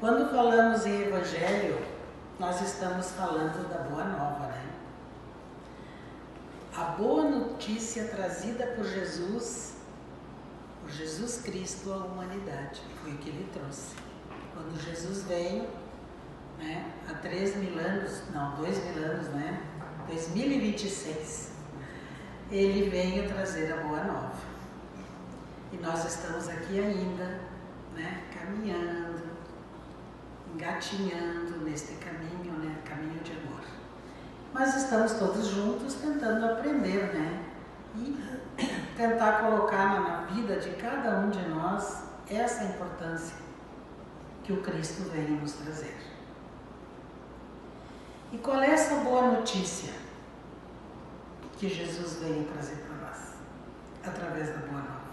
Quando falamos em Evangelho, nós estamos falando da Boa Nova, né? A boa notícia trazida por Jesus Cristo à humanidade, foi o que ele trouxe. Quando Jesus veio, né, há 3.000 anos, não, 2.000 anos, né? 2026, ele veio trazer a Boa Nova. E nós estamos aqui ainda, né, caminhando, engatinhando neste caminho, né, caminho de amor. Mas estamos todos juntos tentando aprender, né, e tentar colocar na vida de cada um de nós essa importância que o Cristo veio nos trazer. E qual é essa boa notícia que Jesus veio trazer para nós, através da Boa Nova?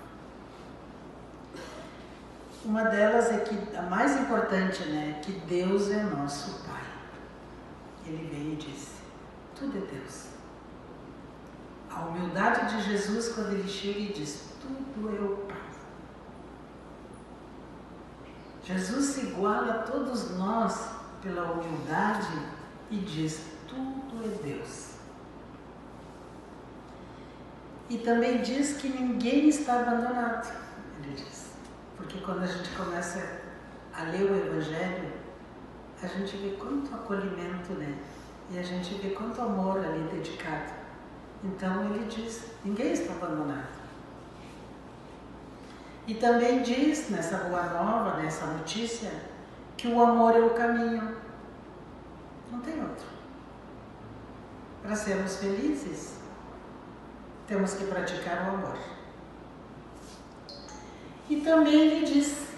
Uma delas é que, a mais importante, né, que Deus é nosso Pai. Ele veio e disse, tudo é Deus. A humildade de Jesus, quando ele chega e diz, tudo é o Pai. Jesus se iguala a todos nós pela humildade e diz, tudo é Deus. E também diz que ninguém está abandonado, ele diz. Porque quando a gente começa a ler o Evangelho, a gente vê quanto acolhimento, né? E a gente vê quanto amor ali dedicado. Então ele diz, ninguém está abandonado. E também diz, nessa Boa Nova, nessa notícia, que o amor é o caminho. Não tem outro. Para sermos felizes, temos que praticar o amor. E também ele diz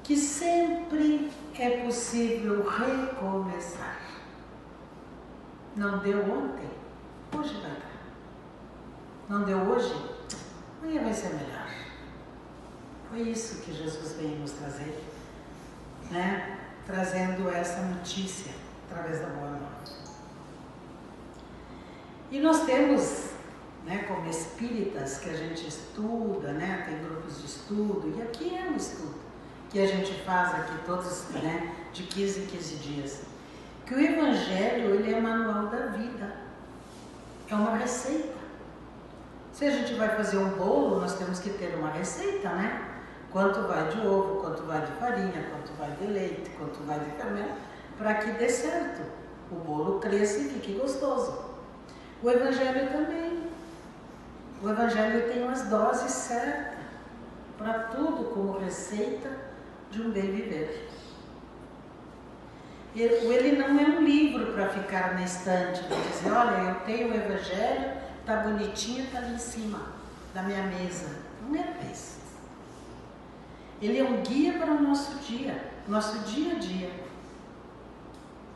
que sempre é possível recomeçar. Não deu ontem, hoje vai dar. Não deu hoje, amanhã vai ser melhor. Foi isso que Jesus veio nos trazer, né? Trazendo essa notícia através da Boa Nova. E nós temos, né, como espíritas que a gente estuda, né, tem grupos de estudo, e aqui é um estudo que a gente faz aqui todos, né, de 15 em 15 dias, que o Evangelho, ele é manual da vida, é uma receita. Se a gente vai fazer um bolo, nós temos que ter uma receita, né? Quanto vai de ovo, quanto vai de farinha, quanto vai de leite, quanto vai de fermento, para que dê certo, o bolo cresça e fique gostoso. O Evangelho também. O Evangelho tem umas doses certas para tudo, como receita de um bem viver. Ele não é um livro para ficar na estante e dizer, olha, eu tenho o Evangelho, está bonitinho, está ali em cima da minha mesa. Não é para isso. Ele é um guia para o nosso dia a dia.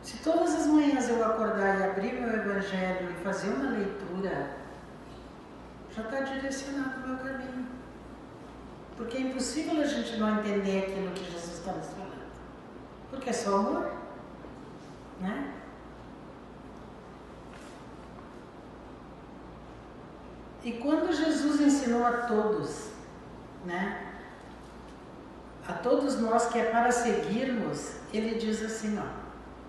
Se todas as manhãs eu acordar e abrir meu Evangelho e fazer uma leitura, já está direcionado o meu caminho. Porque é impossível a gente não entender aquilo que Jesus está nos falando. Porque é só amor, né? E quando Jesus ensinou a todos, né? A todos nós que é para seguirmos, ele diz assim, ó.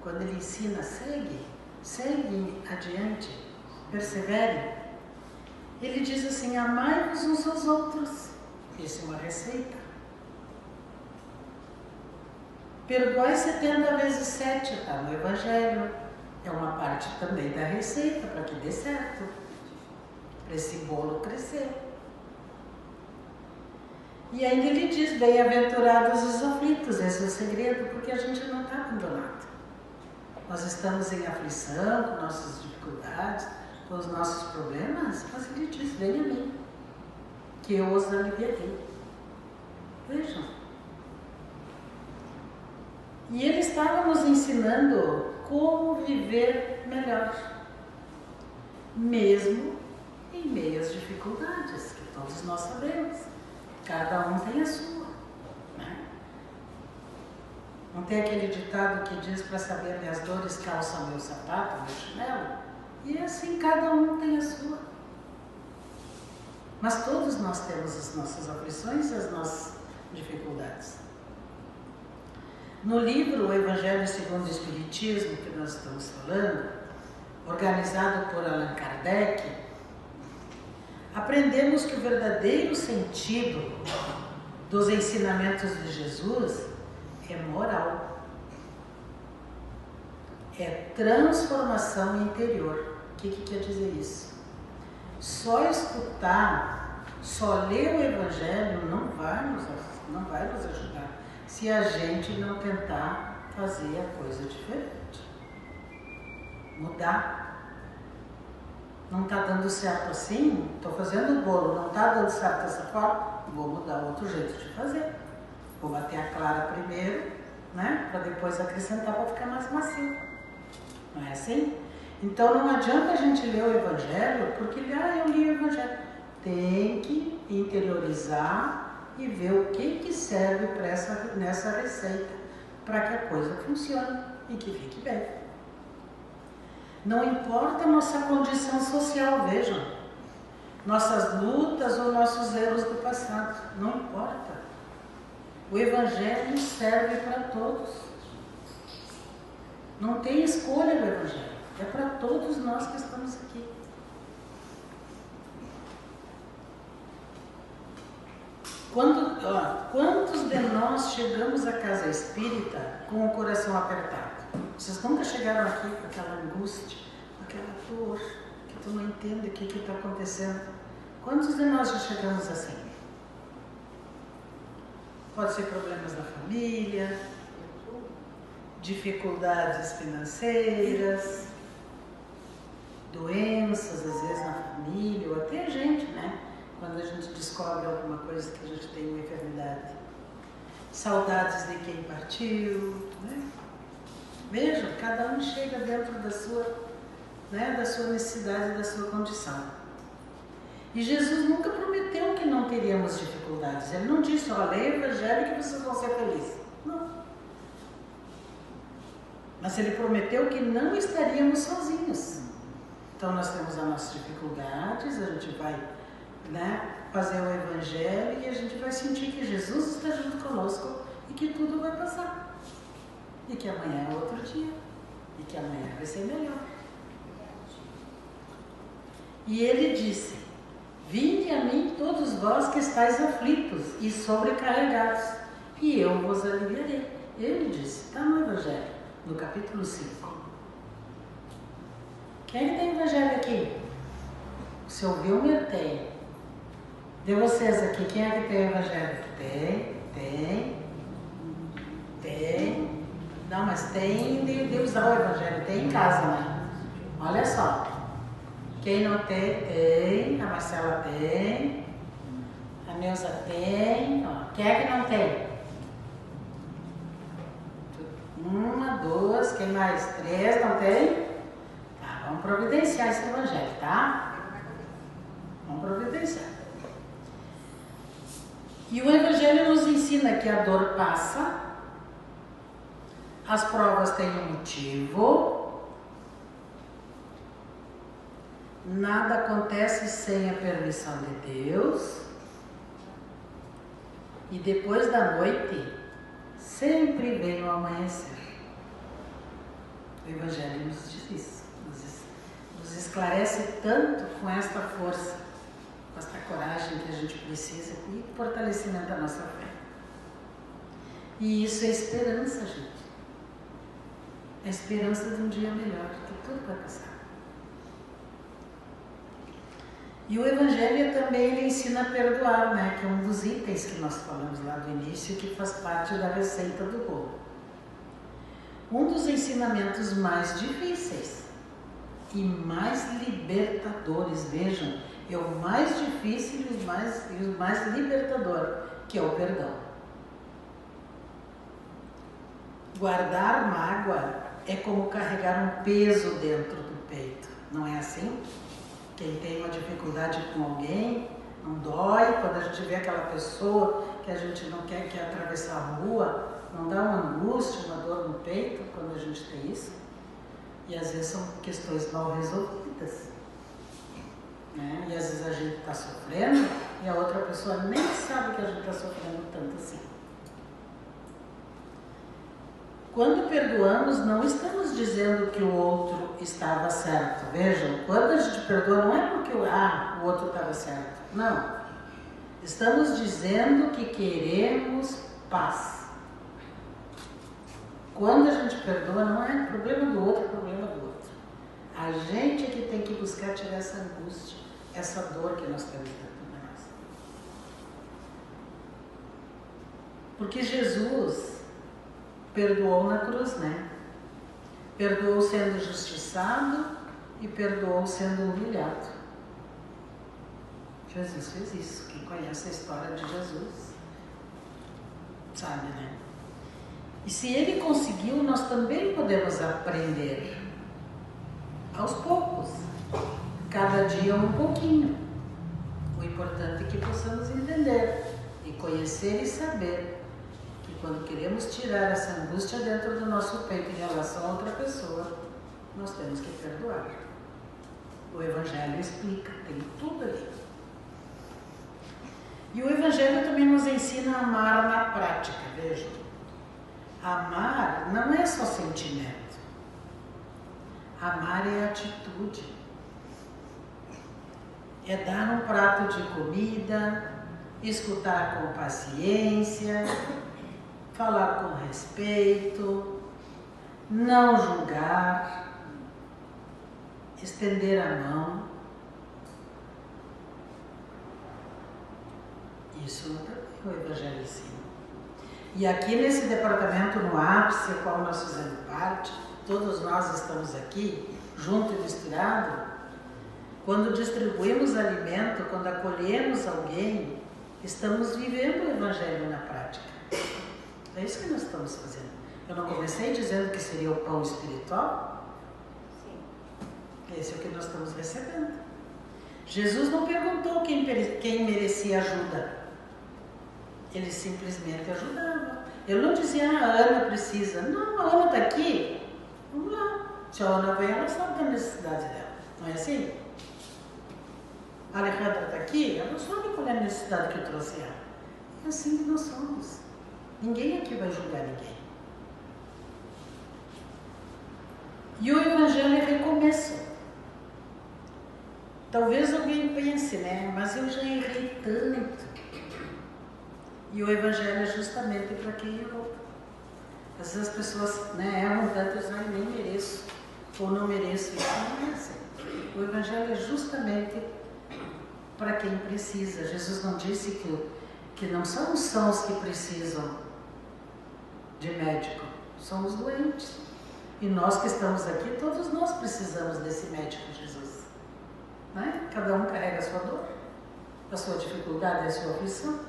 Quando ele ensina, segue adiante, persevere. Ele diz assim, amai-vos uns aos outros. Isso é uma receita. Perdoai 70 vezes 7, está no Evangelho. É uma parte também da receita, para que dê certo. Para esse bolo crescer. E ainda ele diz, bem-aventurados os aflitos. Esse é o segredo, porque a gente não está abandonado. Nós estamos em aflição, com nossas dificuldades, com os nossos problemas, mas ele diz, venha a mim, que eu os aliviarei. Vejam. E ele estava nos ensinando como viver melhor, mesmo em meio às dificuldades, que todos nós sabemos. Cada um tem a sua. Não tem aquele ditado que diz, para saber minhas dores, calça meu sapato, meu chinelo? E assim cada um tem a sua. Mas todos nós temos as nossas aflições e as nossas dificuldades. No livro O Evangelho segundo o Espiritismo, que nós estamos falando, organizado por Allan Kardec, aprendemos que o verdadeiro sentido dos ensinamentos de Jesus é moral, é transformação interior. O que quer dizer isso? Só escutar, só ler o Evangelho não vai nos ajudar se a gente não tentar fazer a coisa diferente, mudar. Não está dando certo assim? Estou fazendo o bolo, não está dando certo dessa forma? Vou mudar outro jeito de fazer. Vou bater a clara primeiro, né? Para depois acrescentar para ficar mais macio. Não é assim? Então não adianta a gente ler o Evangelho porque eu li o Evangelho. Tem que interiorizar e ver o que serve nessa receita para que a coisa funcione e que fique bem. Não importa a nossa condição social, vejam, nossas lutas ou nossos erros do passado, não importa. O Evangelho serve para todos. Não tem escolha do Evangelho, é para todos nós que estamos aqui. Quantos de nós chegamos à casa espírita com o coração apertado? Vocês nunca chegaram aqui com aquela angústia, com aquela dor, que tu não entende o que está acontecendo? Quantos de nós já chegamos assim? Pode ser problemas da família, dificuldades financeiras, doenças às vezes na família, ou até a gente, né? Quando a gente descobre alguma coisa que a gente tem uma enfermidade. Saudades de quem partiu, né? Vejam, cada um chega dentro da sua necessidade, da sua condição. E Jesus nunca prometeu que não teríamos dificuldades. Ele não disse, leia o Evangelho que vocês vão ser felizes. Não. Mas ele prometeu que não estaríamos sozinhos. Então nós temos as nossas dificuldades, a gente vai fazer o Evangelho e a gente vai sentir que Jesus está junto conosco e que tudo vai passar. E que amanhã é outro dia. E que amanhã vai ser melhor. E ele disse, vinde a mim todos vós que estáis aflitos e sobrecarregados, e eu vos aliviarei. Ele disse, está no Evangelho, no capítulo 5. Quem é que tem Evangelho aqui? O seu Wilmer tem. De vocês aqui, quem é que tem Evangelho? Tem. Não, mas tem de usar o Evangelho, tem em casa, né? Olha só. Quem não tem, a Marcela tem, a Neuza tem, quem é que não tem? 1, 2, quem mais? 3, não tem? Tá, vamos providenciar esse Evangelho, tá? Vamos providenciar. E o Evangelho nos ensina que a dor passa, as provas têm um motivo, nada acontece sem a permissão de Deus, e depois da noite sempre vem o amanhecer. O Evangelho nos diz isso, nos esclarece tanto com esta força, com esta coragem que a gente precisa e fortalecimento da nossa fé. E isso é esperança, gente. É a esperança de um dia melhor, que tudo vai passar. E o Evangelho também ele ensina a perdoar, né? Que é um dos itens que nós falamos lá do início, que faz parte da receita do bolo. Um dos ensinamentos mais difíceis e mais libertadores, vejam, é o mais difícil e o mais libertador, que é o perdão. Guardar mágoa é como carregar um peso dentro do peito, não é assim? Quem tem uma dificuldade com alguém, não dói, quando a gente vê aquela pessoa que a gente não quer atravessar a rua, não dá uma angústia, uma dor no peito quando a gente tem isso? E às vezes são questões mal resolvidas, né? E às vezes a gente está sofrendo e a outra pessoa nem sabe que a gente está sofrendo tanto assim. Quando perdoamos, não estamos dizendo que o outro estava certo. Vejam, quando a gente perdoa, não é porque o outro estava certo. Não. Estamos dizendo que queremos paz. Quando a gente perdoa, não é problema do outro, é problema do outro. A gente é que tem que buscar tirar essa angústia, essa dor que nós temos dentro de nós. Porque Jesus perdoou na cruz, né? Perdoou sendo justiçado e perdoou sendo humilhado. Jesus fez isso. Quem conhece a história de Jesus sabe, né? E se ele conseguiu, nós também podemos aprender. Aos poucos. Cada dia um pouquinho. O importante é que possamos entender e conhecer e saber que quando queremos tirar essa angústia dentro do nosso peito em relação a outra pessoa, nós temos que perdoar. O Evangelho explica, tem tudo ali. E o Evangelho também nos ensina a amar na prática, vejam. Amar não é só sentimento. Amar é atitude. É dar um prato de comida, escutar com paciência, falar com respeito, não julgar, estender a mão. Isso o Evangelho ensina. E aqui nesse departamento no ápice, ao qual nós fizemos parte, todos nós estamos aqui, junto e misturado, quando distribuímos alimento, quando acolhemos alguém, estamos vivendo o Evangelho na prática. É isso que nós estamos fazendo. Eu não comecei dizendo que seria o pão espiritual? Sim. Esse é o que nós estamos recebendo. Jesus não perguntou quem merecia ajuda. Ele simplesmente ajudava. Ele não dizia, a Ana precisa. Não, a Ana está aqui. Vamos lá. Se a Ana vem, ela sabe da necessidade dela. Não é assim? A Alejandra está aqui, ela sabe qual é a necessidade que eu trouxe ela. É assim que nós somos. Ninguém aqui vai julgar ninguém. E o Evangelho é recomeço. Talvez alguém pense, né? Mas eu já errei tanto. E o Evangelho é justamente para quem errou. Às vezes as pessoas, né, erram tanto e dizem, ai, nem mereço, ou não mereço. Isso não é assim. O Evangelho é justamente para quem precisa. Jesus não disse que não são os sãos que precisam de médico, são os doentes. E nós que estamos aqui, todos nós precisamos desse médico, Jesus. Né? Cada um carrega a sua dor, a sua dificuldade, a sua aflição.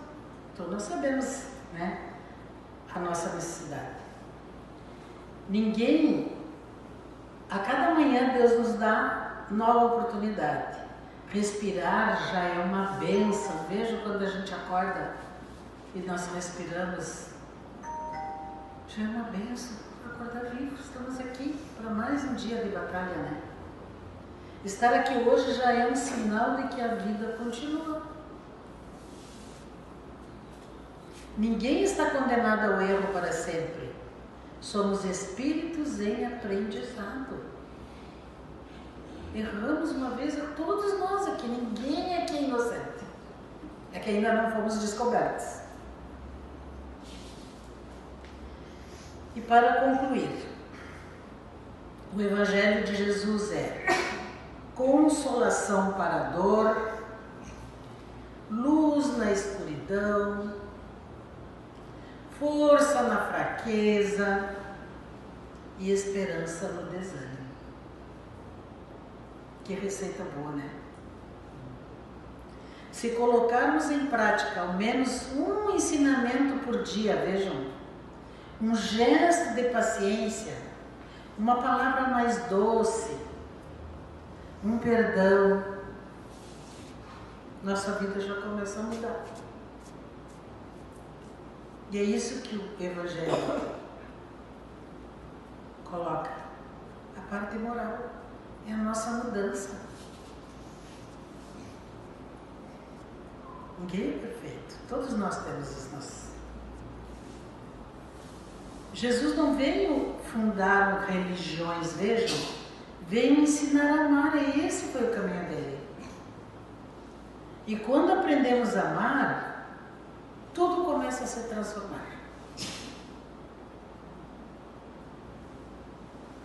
Então nós sabemos, né, a nossa necessidade. Ninguém, a cada manhã Deus nos dá nova oportunidade. Respirar já é uma bênção. Veja quando a gente acorda e nós respiramos, já é uma bênção. Acordar vivo, estamos aqui para mais um dia de batalha, né? Estar aqui hoje já é um sinal de que a vida continua. Ninguém está condenado ao erro para sempre. Somos espíritos em aprendizado. Erramos uma vez, todos nós aqui, ninguém aqui é inocente. É que ainda não fomos descobertos. E para concluir, o Evangelho de Jesus é consolação para a dor, luz na escuridão, força na fraqueza e esperança no desânimo. Que receita boa, né? Se colocarmos em prática ao menos um ensinamento por dia, vejam, um gesto de paciência, uma palavra mais doce, um perdão, nossa vida já começa a mudar. E é isso que o Evangelho coloca, a parte moral, é a nossa mudança. Ninguém é perfeito, todos nós temos os nossos. Jesus não veio fundar religiões, vejam, veio ensinar a amar, e esse foi o caminho dele. E quando aprendemos a amar, tudo começa a se transformar.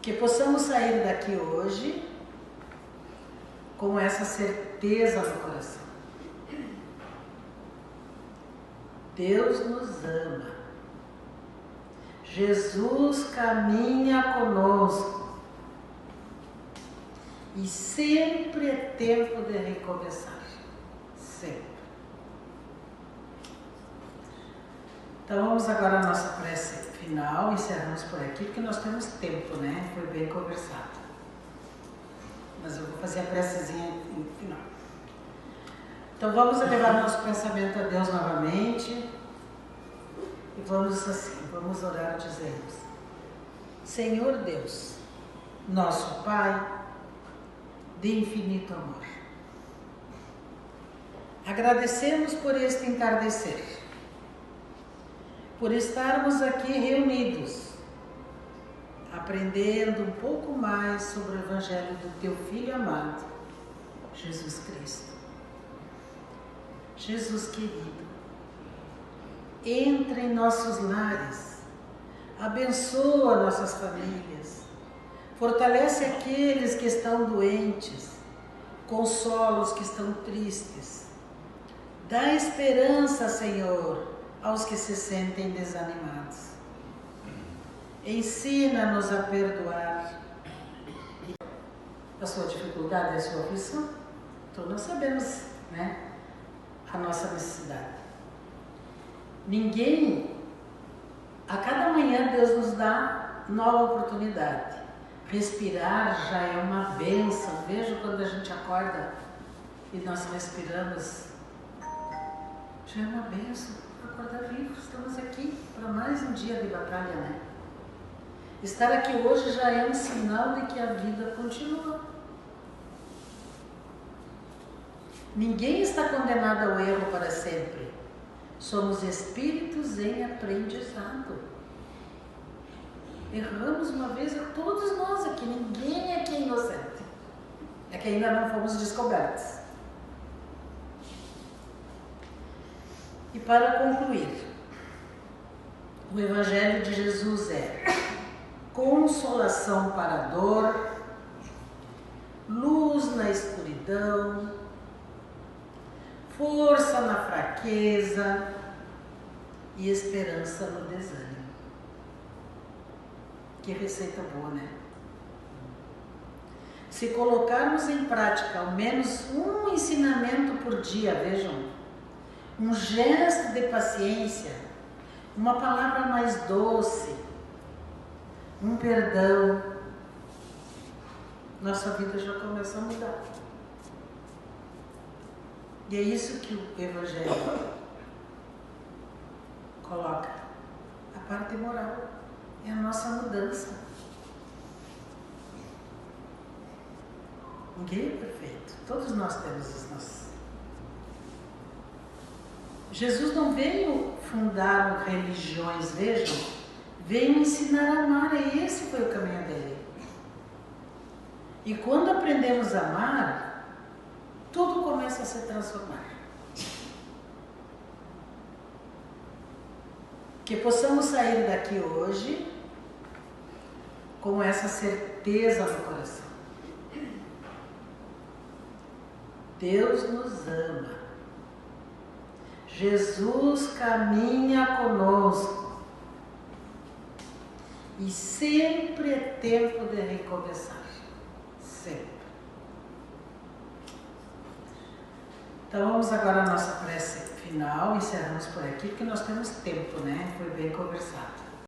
Que possamos sair daqui hoje com essa certeza no coração. Deus nos ama. Jesus caminha conosco. E sempre é tempo de recomeçar. Sempre. Então vamos agora à nossa prece final. Encerramos por aqui, porque nós temos tempo, né? Foi bem conversado. Mas eu vou fazer a precezinha no final. Então vamos elevar nosso pensamento a Deus novamente. E vamos assim, vamos orar dizendo: Senhor Deus, nosso Pai de infinito amor, agradecemos por este entardecer, por estarmos aqui reunidos, aprendendo um pouco mais sobre o Evangelho do Teu Filho amado, Jesus Cristo. Jesus querido, entra em nossos lares, abençoa nossas famílias, fortalece aqueles que estão doentes, consola os que estão tristes, dá esperança, Senhor, aos que se sentem desanimados. Ensina-nos a perdoar. A sua dificuldade, a sua aflição, então nós sabemos, né, a nossa necessidade. Ninguém, a cada manhã Deus nos dá nova oportunidade. Respirar já é uma bênção. Veja quando a gente acorda e nós respiramos, já é uma bênção. Acordar vivo, estamos aqui para mais um dia de batalha, né? Estar aqui hoje já é um sinal de que a vida continua. Ninguém está condenado ao erro para sempre. Somos espíritos em aprendizado. Erramos uma vez, todos nós aqui, ninguém aqui é inocente. É que ainda não fomos descobertos. E para concluir, o Evangelho de Jesus é consolação para a dor, luz na escuridão, força na fraqueza e esperança no desânimo. Que receita boa, né? Se colocarmos em prática ao menos um ensinamento por dia, vejam, um gesto de paciência, uma palavra mais doce, um perdão, nossa vida já começa a mudar. E é isso que o Evangelho coloca, a parte moral, é a nossa mudança. Ninguém é perfeito, todos nós temos os nossos. Jesus não veio fundar religiões, vejam, veio ensinar a amar, e esse foi o caminho dele. E quando aprendemos a amar, tudo começa a se transformar. Que possamos sair daqui hoje com essa certeza no coração. Deus nos ama. Jesus caminha conosco. E sempre é tempo de recomeçar. Sempre. Então vamos agora à nossa prece final. Encerramos por aqui, porque nós temos tempo, né? Foi bem conversado.